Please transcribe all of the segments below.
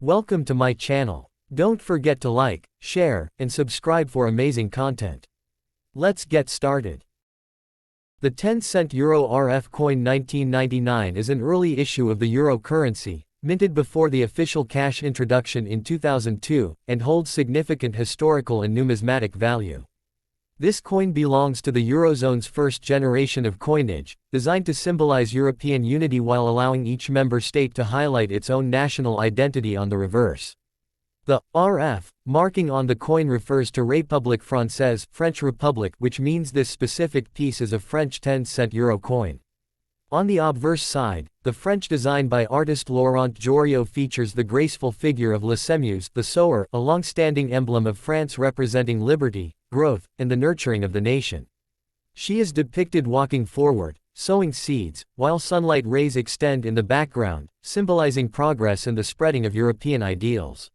Welcome to my channel. Don't forget to like, share, and subscribe for amazing content. Let's get started. The 10-cent Euro RF coin 1999 is an early issue of the euro currency, minted before the official cash introduction in 2002, and holds significant historical and numismatic value. This coin belongs to the Eurozone's first generation of coinage, designed to symbolize European unity while allowing each member state to highlight its own national identity on the reverse. The RF marking on the coin refers to République Française, French Republic, which means this specific piece is a French 10-cent euro coin. On the obverse side, the French design by artist Laurent Joriot features the graceful figure of La Semuse, the sower, a long-standing emblem of France representing liberty, growth, and the nurturing of the nation. She is depicted walking forward, sowing seeds, while sunlight rays extend in the background, symbolizing progress and the spreading of European ideals.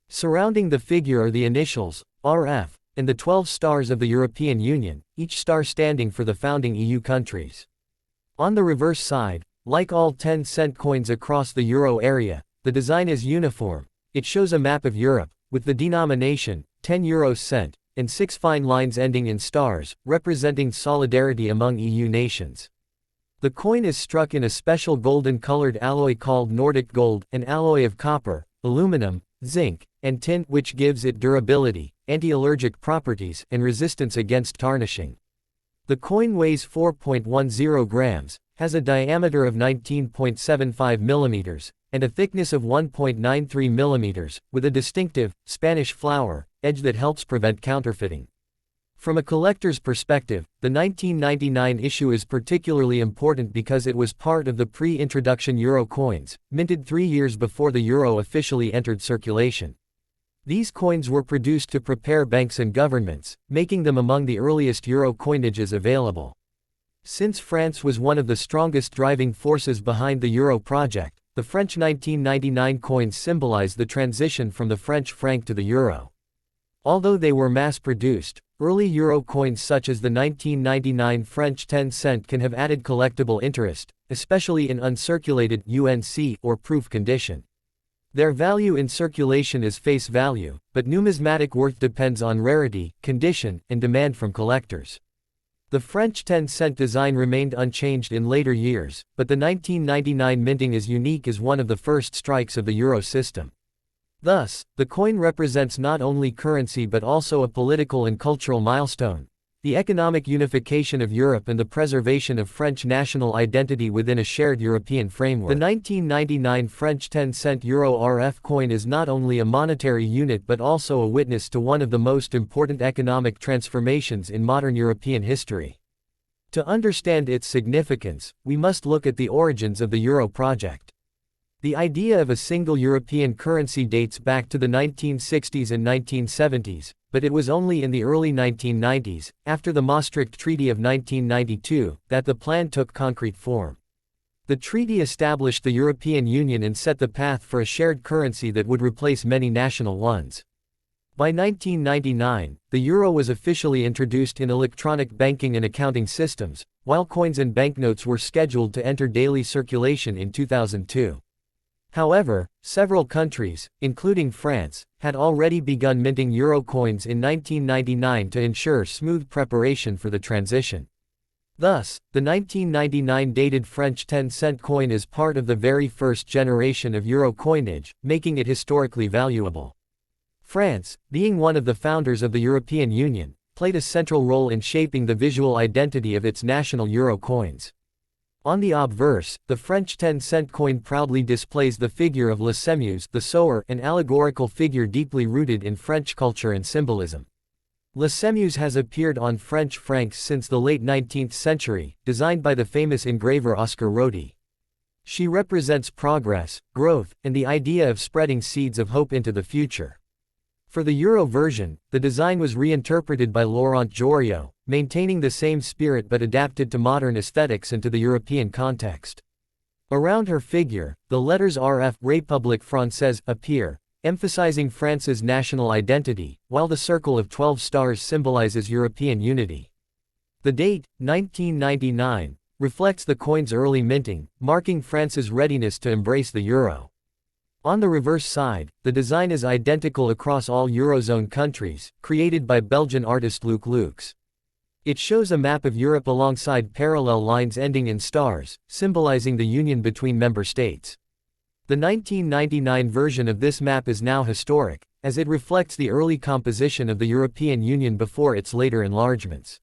Surrounding the figure are the initials, RF, and the 12 stars of the European Union, each star standing for the founding EU countries. On the reverse side, like all 10-cent coins across the euro area, the design is uniform. It shows a map of Europe, with the denomination, 10 euro cent, and 6 fine lines ending in stars, representing solidarity among EU nations. The coin is struck in a special golden-colored alloy called Nordic gold, an alloy of copper, aluminum, zinc, and tin, which gives it durability, anti-allergic properties, and resistance against tarnishing. The coin weighs 4.10 grams, has a diameter of 19.75 millimeters, and a thickness of 1.93 millimeters, with a distinctive, Spanish flower edge that helps prevent counterfeiting. From a collector's perspective, the 1999 issue is particularly important because it was part of the pre-introduction euro coins, minted 3 years before the euro officially entered circulation. These coins were produced to prepare banks and governments, making them among the earliest euro coinages available. Since France was one of the strongest driving forces behind the euro project, the French 1999 coins symbolize the transition from the French franc to the euro. Although they were mass-produced, early euro coins such as the 1999 French 10-cent can have added collectible interest, especially in uncirculated UNC or proof condition. Their value in circulation is face value, but numismatic worth depends on rarity, condition, and demand from collectors. The French 10-cent design remained unchanged in later years, but the 1999 minting is unique as one of the first strikes of the euro system. Thus, the coin represents not only currency but also a political and cultural milestone: the economic unification of Europe and the preservation of French national identity within a shared European framework. The 1999 French 10-cent euro RF coin is not only a monetary unit but also a witness to one of the most important economic transformations in modern European history. To understand its significance, we must look at the origins of the euro project. The idea of a single European currency dates back to the 1960s and 1970s, but it was only in the early 1990s, after the Maastricht Treaty of 1992, that the plan took concrete form. The treaty established the European Union and set the path for a shared currency that would replace many national ones. By 1999, the euro was officially introduced in electronic banking and accounting systems, while coins and banknotes were scheduled to enter daily circulation in 2002. However, several countries, including France, had already begun minting euro coins in 1999 to ensure smooth preparation for the transition. Thus, the 1999 dated French 10-cent coin is part of the very first generation of euro coinage, making it historically valuable. France, being one of the founders of the European Union, played a central role in shaping the visual identity of its national euro coins. On the obverse, the French 10-cent coin proudly displays the figure of La Semuse, the sower, an allegorical figure deeply rooted in French culture and symbolism. La Semuse has appeared on French francs since the late 19th century, designed by the famous engraver Oscar Rodi. She represents progress, growth, and the idea of spreading seeds of hope into the future. For the euro version, the design was reinterpreted by Laurent Joriot, maintaining the same spirit but adapted to modern aesthetics and to the European context. Around her figure, the letters RF République Française appear, emphasizing France's national identity, while the circle of 12 stars symbolizes European unity. The date, 1999, reflects the coin's early minting, marking France's readiness to embrace the euro. On the reverse side, the design is identical across all Eurozone countries, created by Belgian artist Luc Lux. It shows a map of Europe alongside parallel lines ending in stars, symbolizing the union between member states. The 1999 version of this map is now historic, as it reflects the early composition of the European Union before its later enlargements.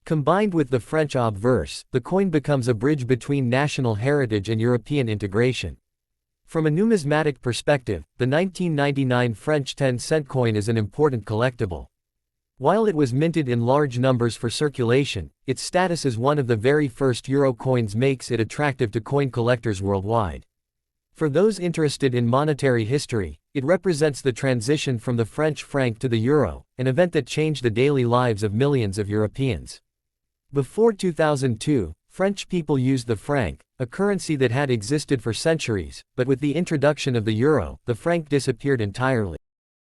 Combined with the French obverse, the coin becomes a bridge between national heritage and European integration. From a numismatic perspective, the 1999 French 10-cent coin is an important collectible. While it was minted in large numbers for circulation, its status as one of the very first euro coins makes it attractive to coin collectors worldwide. For those interested in monetary history, it represents the transition from the French franc to the euro, an event that changed the daily lives of millions of Europeans. Before 2002, French people used the franc, a currency that had existed for centuries, but with the introduction of the euro, the franc disappeared entirely.